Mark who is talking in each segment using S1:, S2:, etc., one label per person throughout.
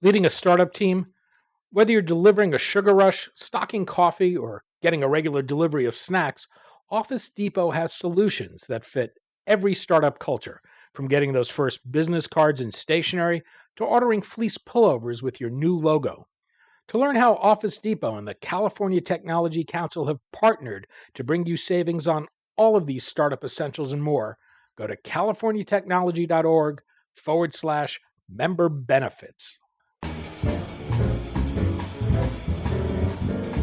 S1: Leading a startup team, whether you're delivering a sugar rush, stocking coffee, or getting a regular delivery of snacks, Office Depot has solutions that fit every startup culture, from getting those first business cards and stationery to ordering fleece pullovers with your new logo. To learn how Office Depot and the California Technology Council have partnered to bring you savings on all of these startup essentials and more, go to californiatechnology.org/member benefits.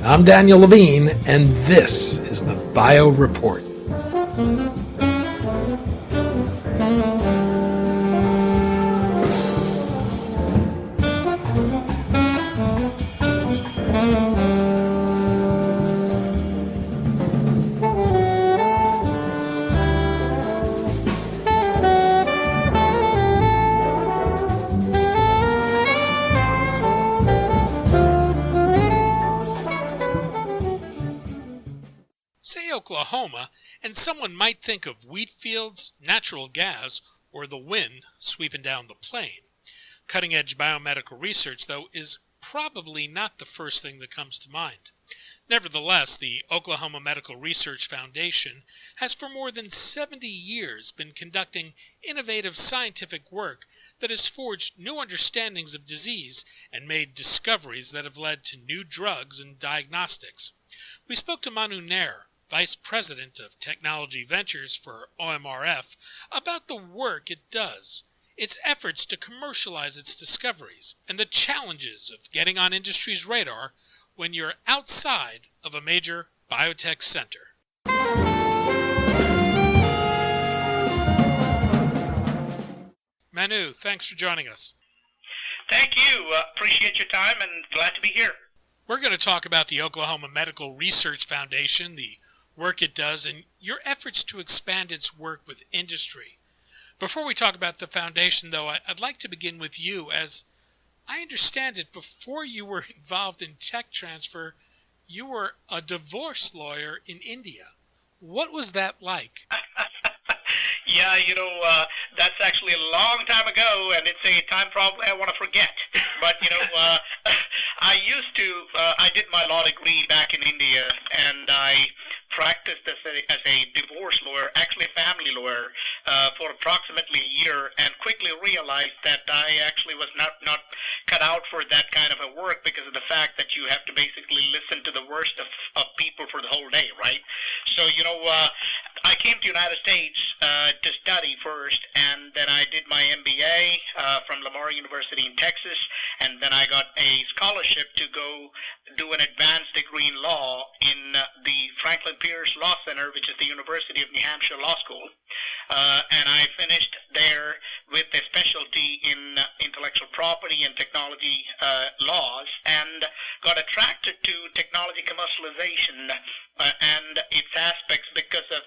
S1: I'm Daniel Levine, and this is the Bio Report.
S2: Say Oklahoma, and someone might think of wheat fields, natural gas, or the wind sweeping down the plain. Cutting-edge biomedical research, though, is probably not the first thing that comes to mind. Nevertheless, the Oklahoma Medical Research Foundation has for more than 70 years been conducting innovative scientific work that has forged new understandings of disease and made discoveries that have led to new drugs and diagnostics. We spoke to Manu Nair, Vice President of Technology Ventures for OMRF, about the work it does, its efforts to commercialize its discoveries, and the challenges of getting on industry's radar when you're outside of a major biotech center. Manu, thanks for joining us.
S3: Thank you. Appreciate your time and glad to be here.
S2: We're going to talk about the Oklahoma Medical Research Foundation, the work it does, and your efforts to expand its work with industry. Before we talk about the foundation, though, I'd like to begin with you. As I understand it, before you were involved in tech transfer, you were a divorce lawyer in India. What was that like?
S3: Yeah, that's actually a long time ago, and it's a time probably I want to forget. But, I did my law degree back in India, and I practiced as a divorce lawyer, actually a family lawyer, for approximately a year, and quickly realized that I actually was not cut out for that kind of a work because of the fact that you have to basically listen to the worst of people for the whole day, right? So, I came to the United States to study first, and then I did my MBA from Lamar University in Texas, and then I got a scholarship to go do an advanced degree in law in the Franklin Pierce Law Center, which is the University of New Hampshire Law School. And I finished there with a specialty in intellectual property and technology laws, and got attracted to technology commercialization and its aspects because of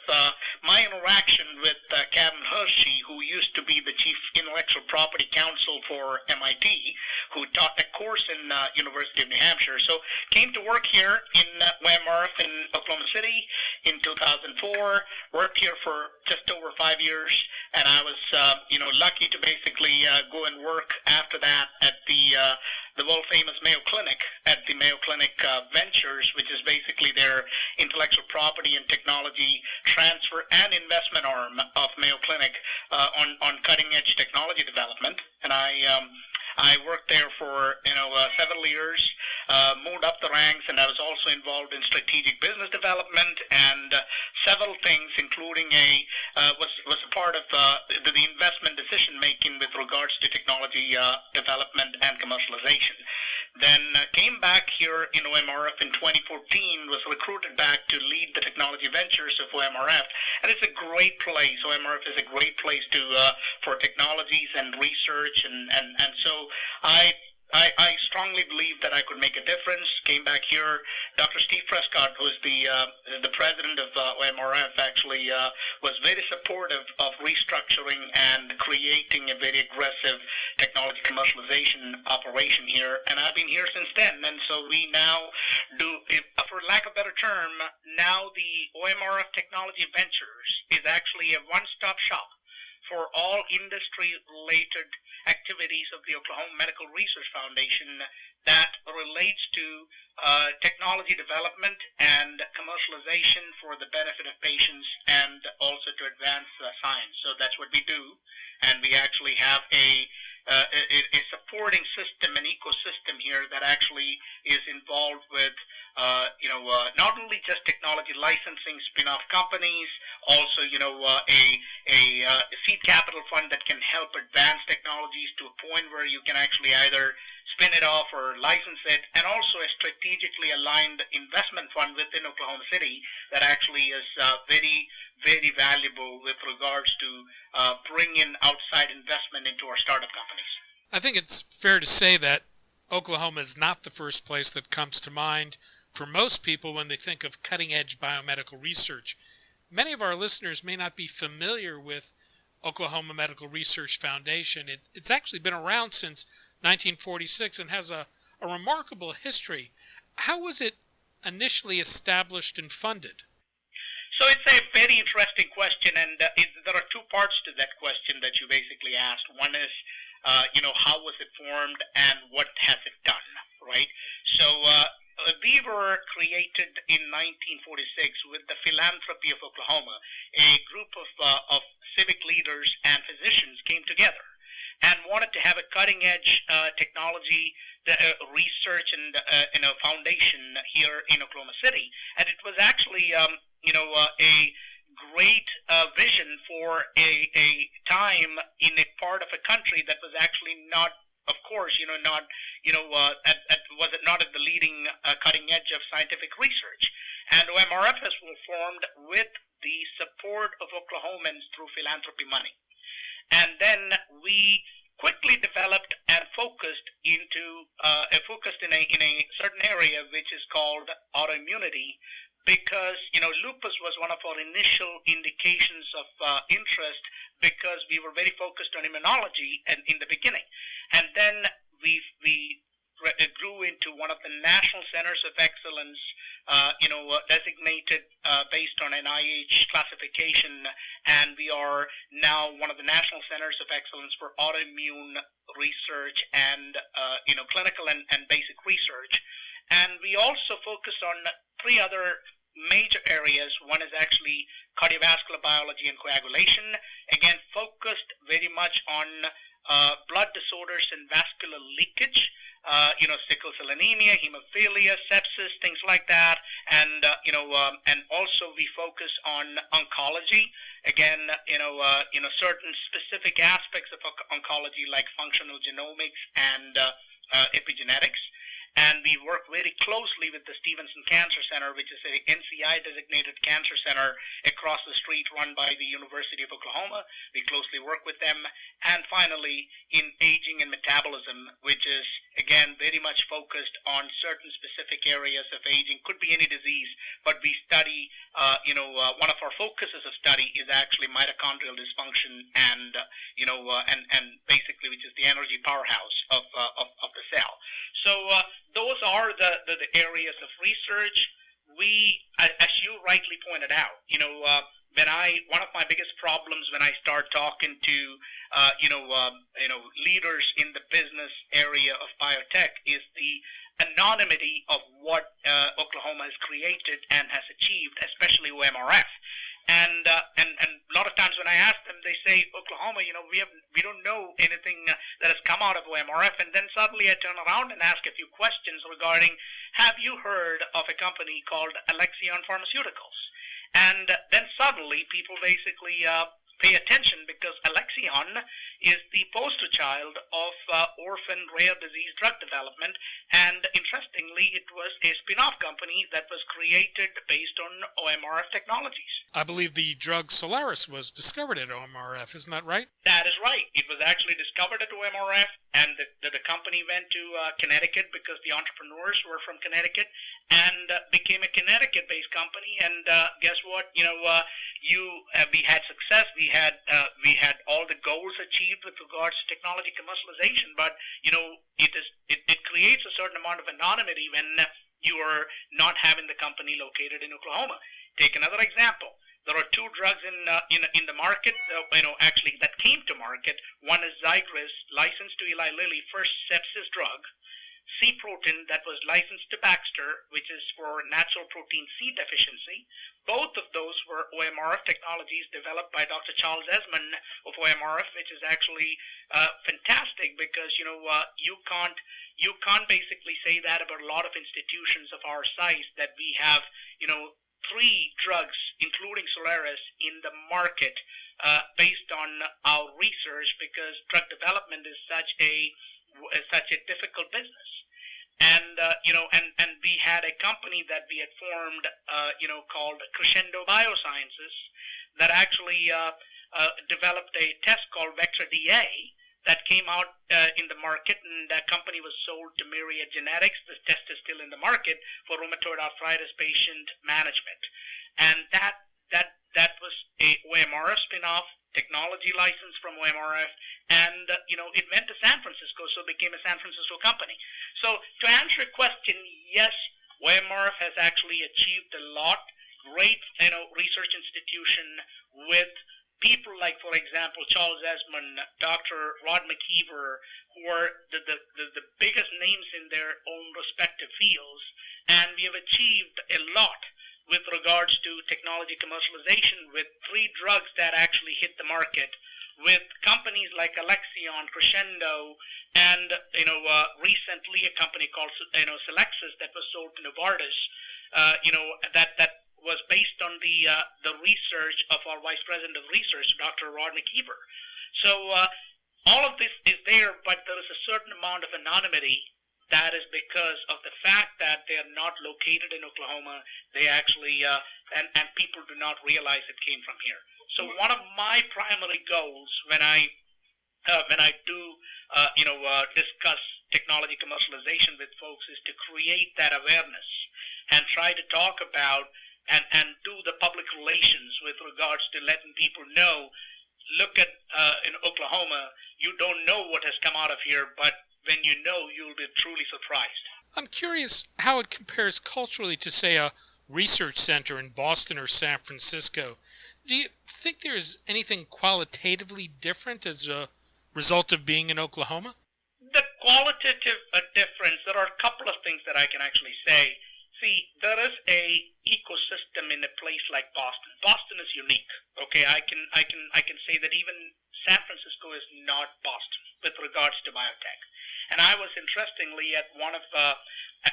S3: my interaction with Kevin Hershey, who used to be the chief intellectual property counsel for MIT, who taught a course in University of New Hampshire. So came to work here in OMRF in Oklahoma City in 2004, worked here for just over 5 years, and I was lucky to basically go and work after that at the world famous Mayo Clinic, at the Mayo Clinic Ventures, which is basically their intellectual property and technology transfer and investment arm of Mayo Clinic on cutting edge technology development. And I worked there for several years, moved up the ranks, and I was also involved in strategic business development and several things, including was a part of the investment decision making with regards to technology development and commercialization. Then came back here in OMRF in 2014, was recruited back to lead the technology ventures of OMRF, and it's a great place. OMRF is a great place for technologies and research, and so I strongly believe that I could make a difference. Came back here. Dr. Steve Prescott, who is the president of OMRF, actually was very supportive of restructuring and creating a very aggressive technology commercialization operation here. And I've been here since then. And so we now do, for lack of a better term, now the OMRF Technology Ventures is actually a one-stop shop for all industry-related activities of the Oklahoma Medical Research Foundation that relates to technology development and commercialization for the benefit of patients and also to advance science. So that's what we do, and we actually have a supporting system, an ecosystem here that actually is involved with not only just technology licensing spin-off companies, also a seed capital fund that can help advance technologies to a point where you can actually either spin it off or license it, and also a strategically aligned investment fund within Oklahoma City that actually is very, very valuable with regards to bring in outside investment into our startup companies.
S2: I think it's fair to say that Oklahoma is not the first place that comes to mind for most people when they think of cutting-edge biomedical research. Many of our listeners may not be familiar with Oklahoma Medical Research Foundation. It's actually been around since 1946 and has a remarkable history. How was it initially established and funded?
S3: So it's a very interesting question, and there are two parts to that question that you basically asked. One is, how was it formed and what has it done, right? So we were created in 1946 with the philanthropy of Oklahoma. A group of civic leaders and physicians came together and wanted to have a cutting-edge technology research and foundation here in Oklahoma City. And it was actually a great vision for a time in a part of a country that was actually not, of course, not at the leading cutting edge of scientific research. And OMRF was formed with the support of Oklahomans through philanthropy money. And then we quickly developed and focused in a certain area which is called autoimmunity, because lupus was one of our initial indications of interest, because we were very focused on immunology and in the beginning, and then we grew into one of the national centers of excellence, designated based on NIH classification, and we are now one of the national centers of excellence for autoimmune research and clinical and basic research. And we also focus on three other major areas. One is actually cardiovascular biology and coagulation, again focused very much on blood disorders and vascular leakage, sickle cell anemia, hemophilia, sepsis, things like that, and also we focus on oncology. Again, certain specific aspects of oncology like functional genomics and epigenetics. And we work very closely with the Stevenson Cancer Center, which is an NCI-designated cancer center across the street run by the University of Oklahoma. We closely work with them. And finally, in aging and metabolism, which is, again, very much focused on certain specific areas of aging. Could be any disease, but we study, one of our focuses of study is actually mitochondrial dysfunction and basically, which is the energy powerhouse of the cell. So those are the areas of research. We, as you rightly pointed out, one of my biggest problems when I start talking to leaders in the business area of biotech is the anonymity of what Oklahoma has created and has achieved, especially OMRF. And a lot of times when I ask them, they say, Oklahoma, we don't know anything that has come out of OMRF. And then suddenly I turn around and ask a few questions regarding, have you heard of a company called Alexion Pharmaceuticals? And then suddenly people basically pay attention, because Alexion is the poster child of orphan rare disease drug development. And interestingly, it was a spin-off company that was created based on OMRF technologies.
S2: I believe the drug Solaris was discovered at OMRF, isn't that right?
S3: That is right. It was actually discovered at OMRF, and the company went to Connecticut because the entrepreneurs were from Connecticut, and became a Connecticut-based company. And guess what? We had success. We had all the goals achieved with regards to technology commercialization. But it creates a certain amount of anonymity when you are not having the company located in Oklahoma. Take another example. There are two drugs in the market, actually that came to market. One is Zygris, licensed to Eli Lilly, first sepsis drug. C-protein that was licensed to Baxter, which is for natural protein C deficiency. Both of those were OMRF technologies developed by Dr. Charles Esmond of OMRF, which is actually fantastic because you can't basically say that about a lot of institutions of our size, that we have three drugs, including Solaris, in the market based on our research, because drug development is such a difficult business. And and we had a company that we had formed, called Crescendo Biosciences, that actually developed a test called Vectra DA that came out in the market, and that company was sold to Myriad Genetics. The test is still in the market for rheumatoid arthritis patient management, and that was a OMRF spinoff, technology license from OMRF, and it went to San Francisco, so it became a San Francisco company. So to answer your question, yes, OMRF has actually achieved a lot. Great, research institution with people like, for example, Charles Esmond, Dr. Rod McKeever, who are the biggest names in their own respective fields, and we have achieved a lot with regards to technology commercialization with three drugs that actually hit the market, with companies like Alexion, Crescendo, and recently a company called Selexis that was sold to Novartis. That was based on the research of our Vice President of Research, Dr. Rod McKeever. So all of this is there, but there is a certain amount of anonymity. That is because of the fact that they are not located in Oklahoma. They actually, and people do not realize it came from here. So one of my primary goals when I do, discuss technology commercialization with folks is to create that awareness and try to talk about and do the public relations with regards to letting people know, look at, in Oklahoma, you don't know what has come out of here, but when you know, you'll be truly surprised.
S2: I'm curious how it compares culturally to, say, a research center in Boston or San Francisco. Do you think there's anything qualitatively different as a result of being in Oklahoma?
S3: The qualitative difference, there are a couple of things that I can actually say. See, there is a ecosystem in a place like Boston. Boston is unique. Okay, I can say that even San Francisco is not Boston with regards to biotech. And I was interestingly at one of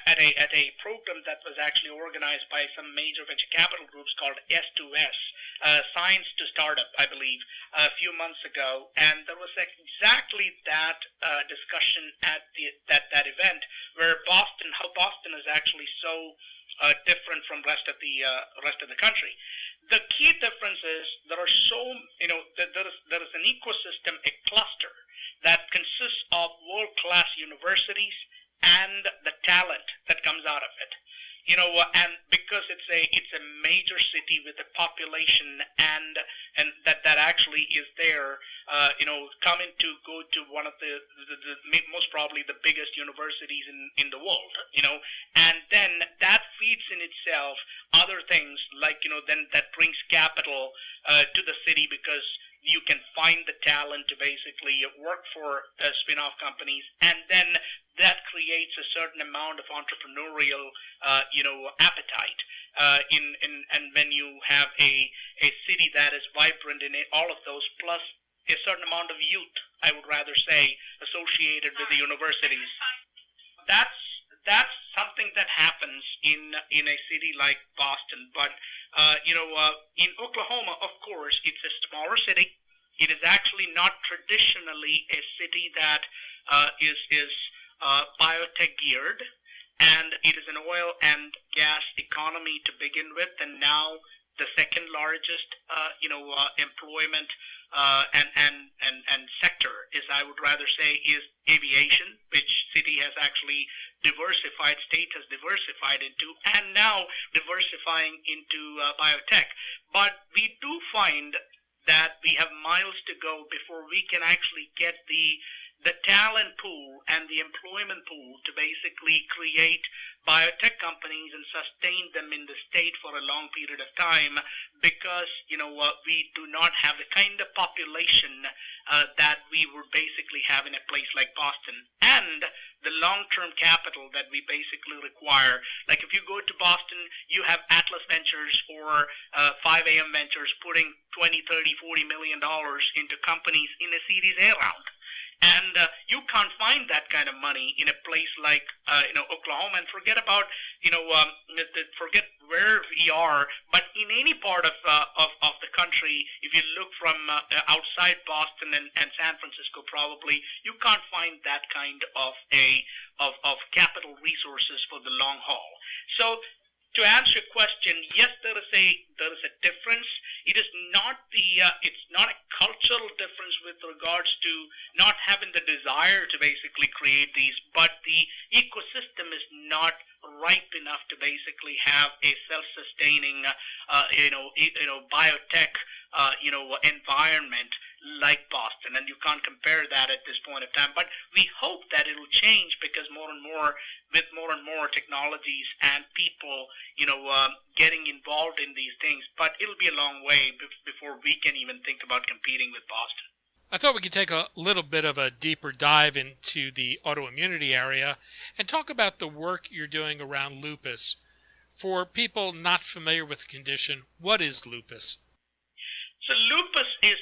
S3: at a program that was actually organized by some major venture capital groups called S2S, Science to Startup, I believe, a few months ago, and there was exactly that discussion at that event, where how Boston is actually so different from rest of the country. The key difference is there is an ecosystem, a cluster that consists of world-class universities and the talent that comes out of it. And because it's a major city with a population and that actually is there, coming to go to one of the most probably the biggest universities in the world, and then that feeds in itself other things like, then that brings capital to the city, because you can find the talent to basically work for spin-off companies, and then that creates a certain amount of entrepreneurial, appetite. And when you have a city that is vibrant in all of those, plus a certain amount of youth, I would rather say, associated with the universities, that's something that happens in a city like Boston. But in Oklahoma, of course, it's a smaller city. It is actually not traditionally a city that is biotech geared, and it is an oil and gas economy to begin with, and now the second largest employment and sector is, I would rather say, is aviation, which city has actually state has diversified into, and now diversifying into biotech. But we do find that we have miles to go before we can actually get the talent pool and the employment pool to basically create biotech companies and sustain them in the state for a long period of time because, we do not have the kind of population that we would basically have in a place like Boston. And the long-term capital that we basically require. Like if you go to Boston, you have Atlas Ventures or 5AM Ventures putting 20, 30, 40 million dollars into companies in a Series A round. And you can't find that kind of money in a place like Oklahoma. And forget about forget where we are, but in any part of the country, if you look from outside Boston and San Francisco, probably you can't find that kind of of capital resources for the long haul. So to answer your question, yes, there is a difference. It is not it's not a cultural difference with regards to not having the desire to basically create these, but the ecosystem is not ripe enough to basically have a self-sustaining, biotech, environment like Boston, and you can't compare that at this point of time. But we hope that it'll change because more and more technologies and people, getting involved in these things. But it'll be a long way before we can even think about competing with Boston.
S2: I thought we could take a little bit of a deeper dive into the autoimmunity area and talk about the work you're doing around lupus. For people not familiar with the condition, what is lupus?
S3: So lupus is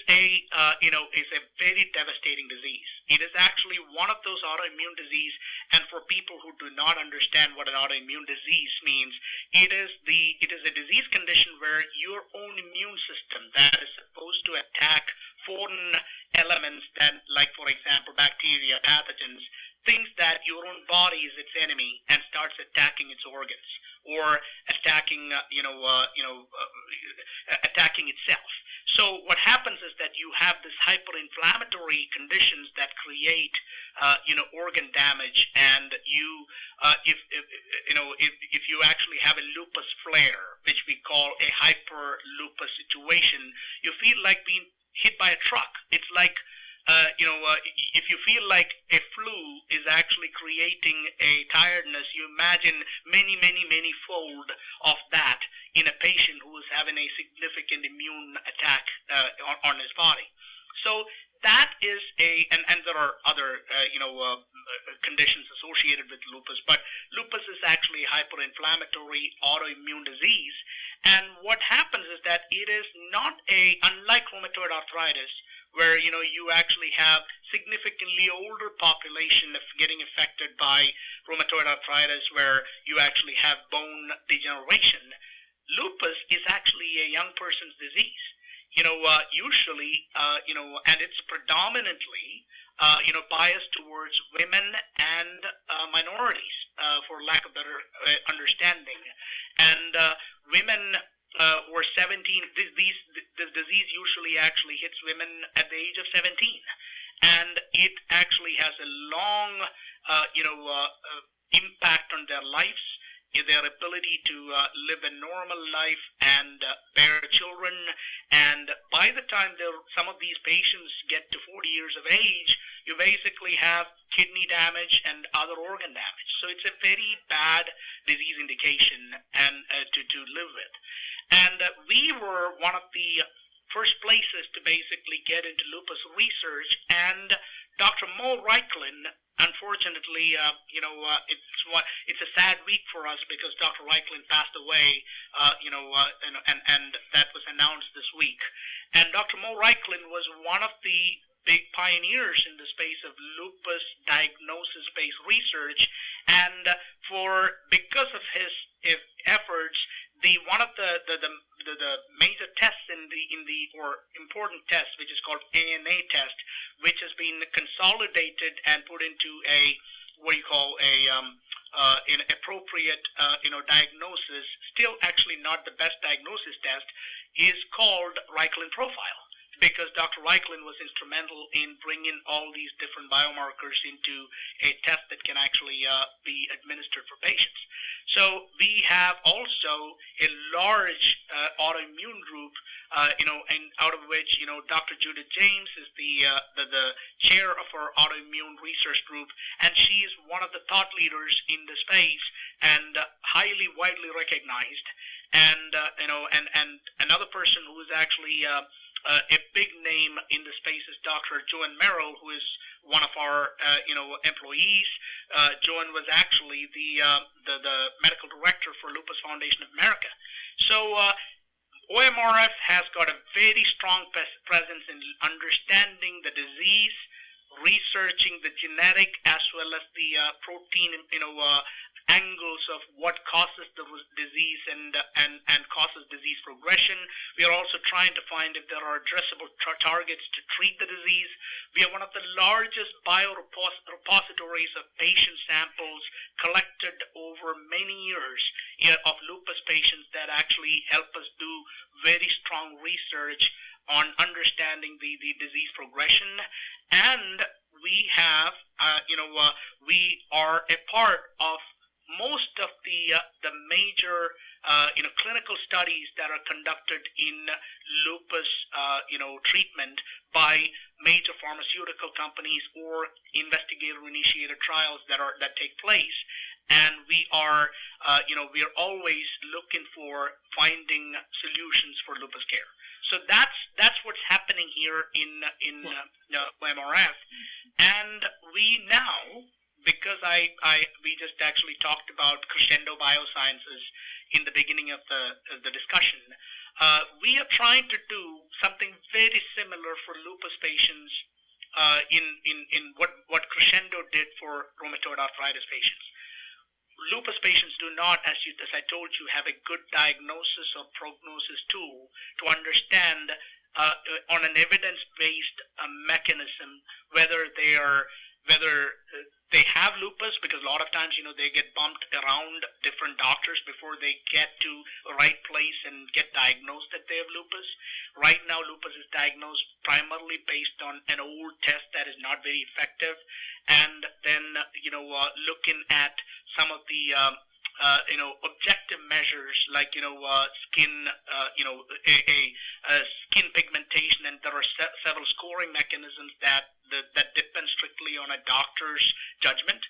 S3: is a very devastating disease. It is actually one of those autoimmune disease, and for people who do not understand what an autoimmune disease means, it is a disease condition where your own immune system that is supposed to attack foreign elements that, like for example, bacteria, pathogens, thinks that your own body is its enemy and starts attacking its organs or attacking attacking itself. So what happens is that you have this hyperinflammatory conditions that create organ damage, and if you actually have a lupus flare, which we call a hyper lupus situation, you feel like being hit by a truck. It's like if you feel like a flu is actually creating a tiredness, you imagine many fold of that in a patient who is having a significant immune attack on his body. So that is and there are other conditions associated with lupus, but lupus is actually a hyperinflammatory autoimmune disease. And what happens is that it is not unlike rheumatoid arthritis, where you actually have significantly older population of getting affected by rheumatoid arthritis, where you actually have bone degeneration. Lupus is actually a young person's disease. Usually, and it's predominantly, biased towards women and minorities, for lack of better understanding. And women who are 17, this disease usually actually hits women at the age of 17. And it actually has a long, impact on their lives, their ability to live a normal life and bear children. And by the time some of these patients get to 40 years of age, you basically have kidney damage and other organ damage. So it's a very bad disease indication and to live with. And we were one of the first places to basically get into lupus research, and Dr. Mo Reiklin, unfortunately, it's a sad week for us because Dr. Reiklin passed away, and that was announced this week. And Dr. Mo Reiklin was one of the big pioneers in the space of lupus diagnosis-based research, and because of his efforts, one of the major tests or important test, which is called ANA test, which has been consolidated and put into an appropriate diagnosis, still actually not the best diagnosis test, is called Reiklin profile, because Dr. Reiklin was instrumental in bringing all these different biomarkers into a test that can actually be administered for patients. So we have also a large autoimmune group, and out of which, Dr. Judith James is the chair of our autoimmune research group, and she is one of the thought leaders in the space. and highly widely recognized. And and another person who is actually a big name in the space is Dr. Joan Merrill, who is one of our employees. Joan was actually the medical director for Lupus Foundation of America. So OMRF has got a very strong presence in understanding the disease, researching the genetic as well as the protein, angles of what causes the disease and causes disease progression. We are also trying to find if there are addressable targets to treat the disease. We are one of the largest biorepositories of patient samples collected over many years of lupus patients that actually help us do very strong research on understanding the disease progression. And we have, we are a part of most of the major clinical studies that are conducted in lupus treatment by major pharmaceutical companies or investigator-initiated trials that take place. And we are always looking for finding solutions for lupus care. So that's what's happening here in OMRF. And we now, because we just actually talked about Crescendo Biosciences in the beginning of the discussion, we are trying to do something very similar for lupus patients in what Crescendo did for rheumatoid arthritis patients. Lupus patients do not, as I told you, have a good diagnosis or prognosis tool to understand on an evidence-based mechanism whether they have lupus, because a lot of times, they get bumped around different doctors before they get to the right place and get diagnosed that they have lupus. Right now, lupus is diagnosed primarily based on an old test that is not very effective, and then, looking at some of the objective measures like skin skin pigmentation, and there are several scoring mechanisms that depend strictly on a doctor's judgment.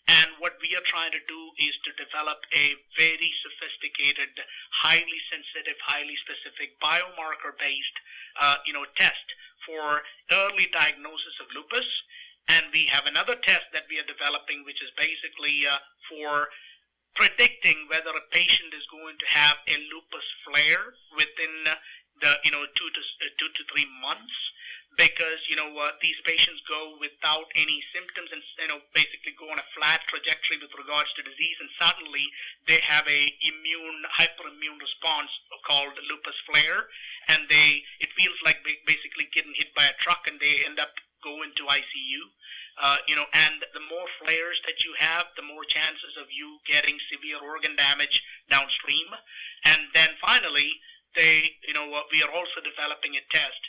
S3: And what we are trying to do is to develop a very sophisticated, highly sensitive, highly specific biomarker-based test for early diagnosis of lupus. And we have another test that we are developing, which is basically for predicting whether a patient is going to have a lupus flare within the 2 to 3 months, because these patients go without any symptoms and basically go on a flat trajectory with regards to disease, and suddenly they have a hyperimmune response called lupus flare, and it feels like basically getting hit by a truck, and they end up going to ICU. And the more flares that you have, the more chances of you getting severe organ damage downstream. And then finally, we are also developing a test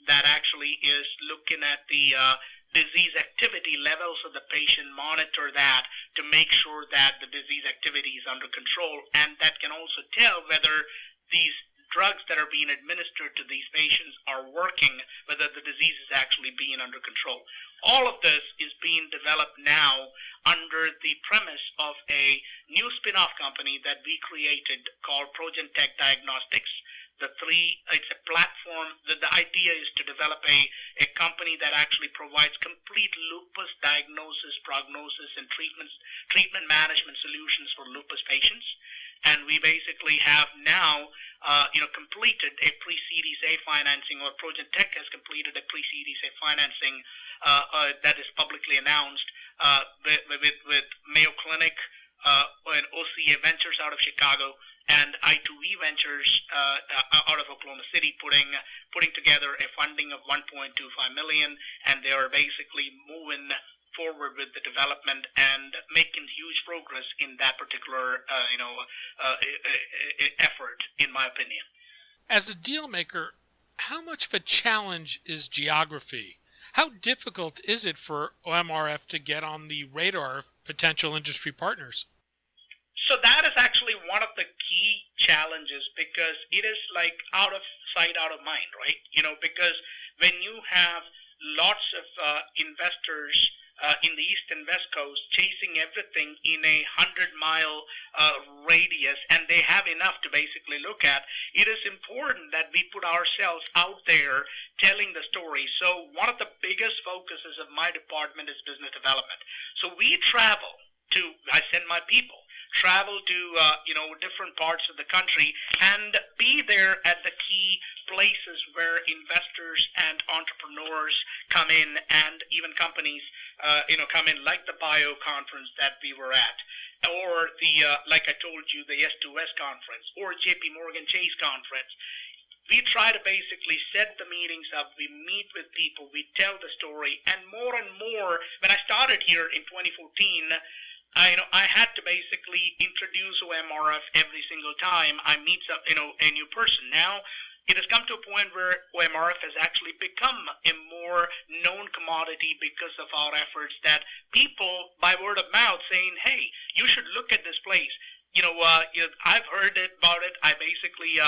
S3: that actually is looking at the disease activity levels of the patient, monitor that to make sure that the disease activity is under control, and that can also tell whether these drugs that are being administered to these patients are working, whether the disease is actually being under control. All of this is being developed now under the premise of a new spin-off company that we created called Tech Diagnostics. It's a platform. The idea is to develop a company that actually provides complete lupus diagnosis, prognosis, and treatment management solutions for lupus patients. And we basically have now completed a pre-Series A financing, or Tech has completed a pre-Series A financing that is publicly announced with Mayo Clinic and OCA Ventures out of Chicago, and I2E Ventures out of Oklahoma City, putting together a funding of $1.25 million, and they are basically moving forward with the development and making huge progress in that particular effort, in my opinion.
S2: As a deal maker, how much of a challenge is geography? How difficult is it for OMRF to get on the radar of potential industry partners?
S3: So that is actually one of the key challenges, because it is like out of sight, out of mind, right? Because when you have lots of investors in the east and west coast chasing everything in a 100-mile radius, and they have enough to basically look at. It is important that we put ourselves out there telling the story. So one of the biggest focuses of my department is business development. So we travel to, I send my people, travel to different parts of the country and be there at the key places where investors and entrepreneurs come in, and even companies come in, like the Bio conference that we were at, or the like I told you, the S2S conference, or JP Morgan Chase conference. We try to basically set the meetings up. We meet with people. We tell the story. And more, when I started here in 2014, I had to basically introduce OMRF every single time I meet a new person. Now, it has come to a point where OMRF has actually become a more known commodity because of our efforts, that people, by word of mouth, saying, hey, you should look at this place. I've heard about it. I basically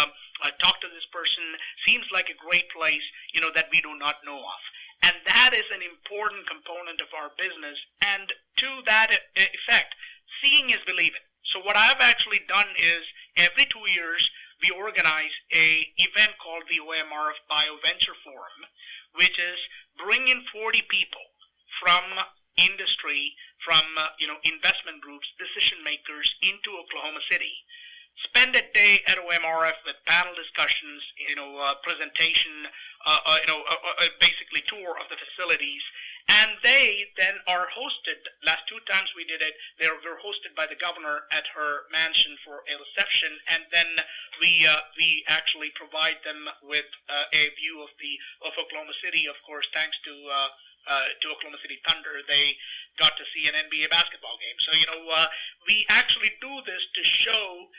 S3: talked to this person. Seems like a great place, that we do not know of. And that is an important component of our business. And to that effect, seeing is believing. So what I've actually done is every 2 years, we organize a event called the OMRF Bio Venture Forum, which is bringing 40 people from industry, from investment groups, decision makers into Oklahoma City. Spend a day at OMRF with panel discussions, presentation, basically tour of the facilities, and they then are hosted. Last 2 times we did it, they were hosted by the governor at her mansion for a reception, and then we actually provide them with a view of Oklahoma City. Of course, thanks to Oklahoma City Thunder, they got to see an NBA basketball game. So we actually do this to show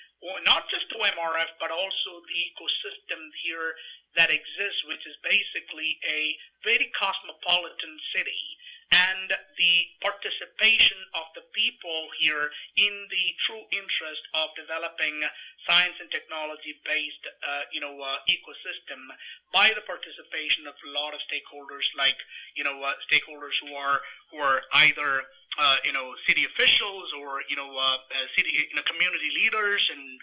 S3: not just OMRF, but also the ecosystem here that exists, which is basically a very cosmopolitan city, and the participation of the people here in the true interest of developing science and technology-based, ecosystem by the participation of a lot of stakeholders, like stakeholders who are either city officials or city community leaders and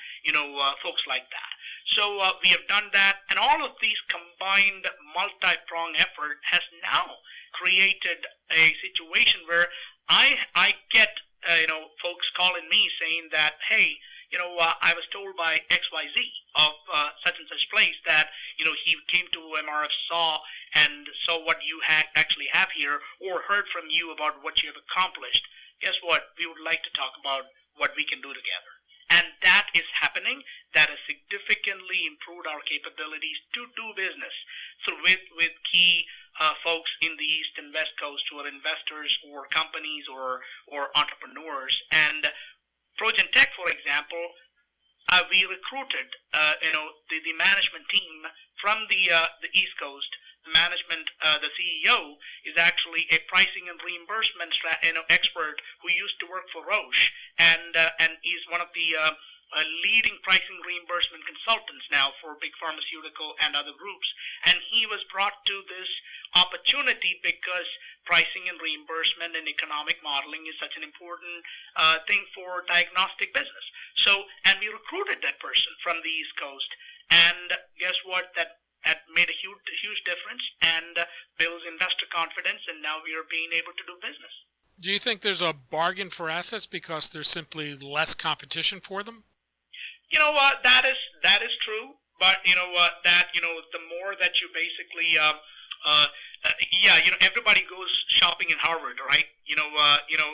S3: folks like that. So we have done that, and all of these combined multi-pronged effort has now created a situation where I get folks calling me saying that, hey, I was told by XYZ of such and such place that he came to MRF, saw what you actually have here, or heard from you about what you have accomplished. Guess what? We would like to talk about what we can do together. And that is happening. That has significantly improved our capabilities to do business. So with key folks in the East and West Coast who are investors or companies or entrepreneurs. And Progen Tech, for example, we recruited the management team from the East Coast. The management, the CEO is actually a pricing and reimbursement expert who used to work for Roche, and he's one of the leading pricing reimbursement consultants now for big pharmaceutical and other groups. And he was brought to this opportunity because pricing and reimbursement and economic modeling is such an important thing for diagnostic business. So, and we recruited that person from the East Coast, and guess what? That made a huge difference and builds investor confidence, and now we are being able to do business.
S2: Do you think there's a bargain for assets because there's simply less competition for them?
S3: That is true, but the more that you basically everybody goes shopping in Harvard, right?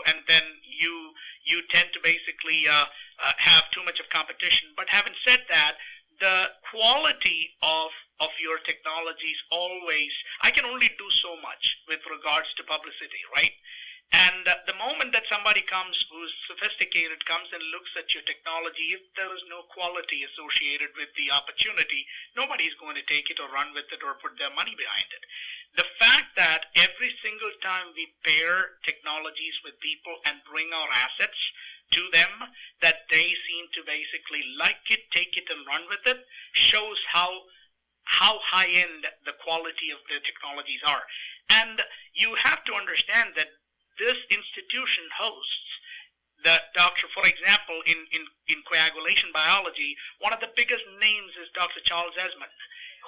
S3: And then you tend to basically have too much of competition. But having said that, the quality of your technologies always, I can only do so much with regards to publicity, right? And the moment that somebody comes who's sophisticated, comes and looks at your technology, if there is no quality associated with the opportunity, nobody's going to take it or run with it or put their money behind it. The fact that every single time we pair technologies with people and bring our assets to them, that they seem to basically like it, take it, and run with it, shows how high-end the quality of the technologies are. And you have to understand that this institution hosts the doctor, for example, in coagulation biology, one of the biggest names is Dr. Charles Esmond,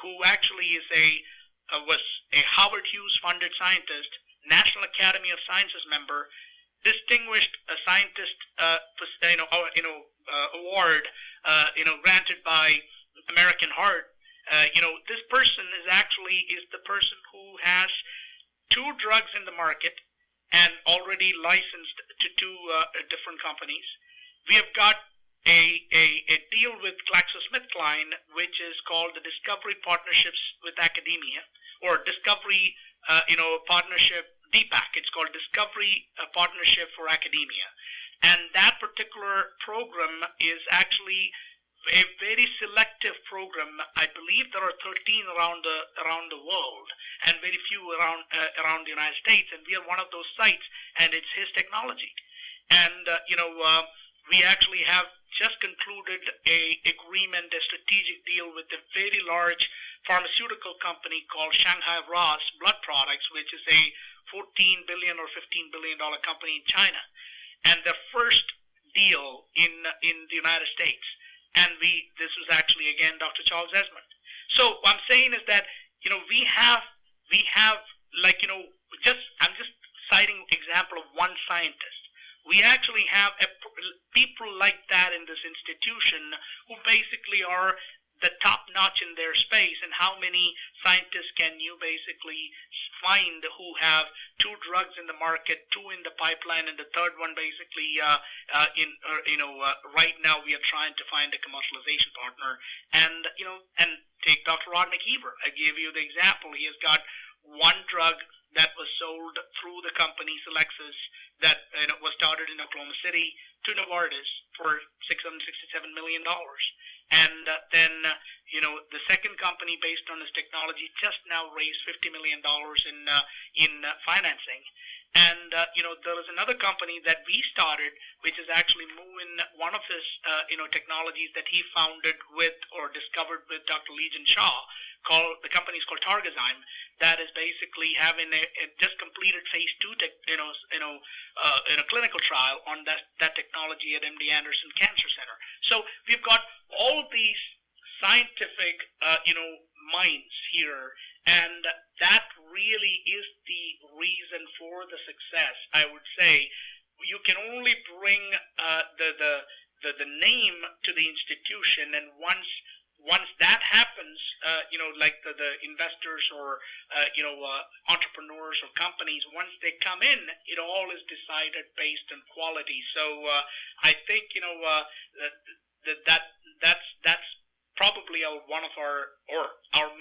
S3: who actually was a Howard Hughes funded scientist, National Academy of Sciences member, distinguished scientist award granted by American Heart. This person is the person who has 2 drugs in the market and already licensed to 2 different companies. We have got a deal with GlaxoSmithKline, which is called the Discovery Partnerships with Academia, or Discovery Partnership DPAC. It's called Discovery Partnership for Academia. And that particular program is actually a very selective program. I believe there are 13 around the world, and very few around the United States. And we are one of those sites, and it's his technology. And we actually have just concluded a strategic deal with a very large pharmaceutical company called Shanghai RAAS Blood Products, which is a $14 billion or $15 billion company in China, and the first deal in the United States. And this was actually, again, Dr. Charles Esmond. So what I'm saying is that, we have I'm just citing example of one scientist. We actually have people like that in this institution who basically are the top notch in their space. And how many scientists can you basically find who have 2 drugs in the market, 2 in the pipeline, and the third one basically right now we are trying to find a commercialization partner. And take Dr. Rod McKeever. I gave you the example. He has got 1 drug that was sold through the company Selexis that was started in Oklahoma City to Novartis for $667 million. And then, the second company based on this technology just now raised $50 million in financing. And, there is another company that we started, which is actually moving one of his, technologies that he founded with or discovered with Dr. Legion Shaw. The company is called Targazyme, that is basically having a just completed phase 2 in a clinical trial on that technology at MD Anderson Cancer Center. So we've got all these scientific minds here, and that really is the reason for the success. I would say you can only bring the name to the institution, and once that happens, like the investors or entrepreneurs or companies, once they come in, it all is decided based on quality. So I think that's probably one of our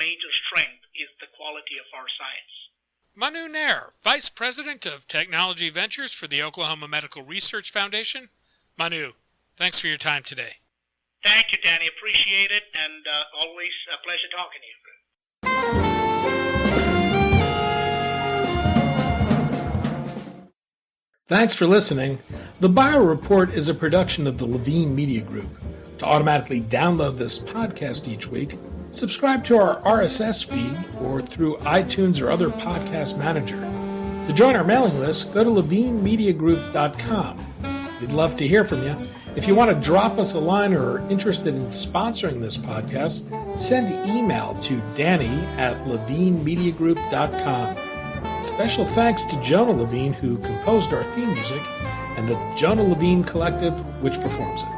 S3: major strength is the quality of our science.
S2: Manu Nair, Vice President of Technology Ventures for the Oklahoma Medical Research Foundation. Manu, thanks for your time today.
S3: Thank you, Danny. Appreciate it, and always a pleasure talking to you.
S1: Thanks for listening. The Bio Report is a production of the Levine Media Group. To automatically download this podcast each week, subscribe to our RSS feed or through iTunes or other podcast manager. To join our mailing list, go to levinemediagroup.com. We'd love to hear from you. If you want to drop us a line or are interested in sponsoring this podcast, send an email to danny@levinemediagroup.com. Special thanks to Jonah Levine, who composed our theme music, and the Jonah Levine Collective, which performs it.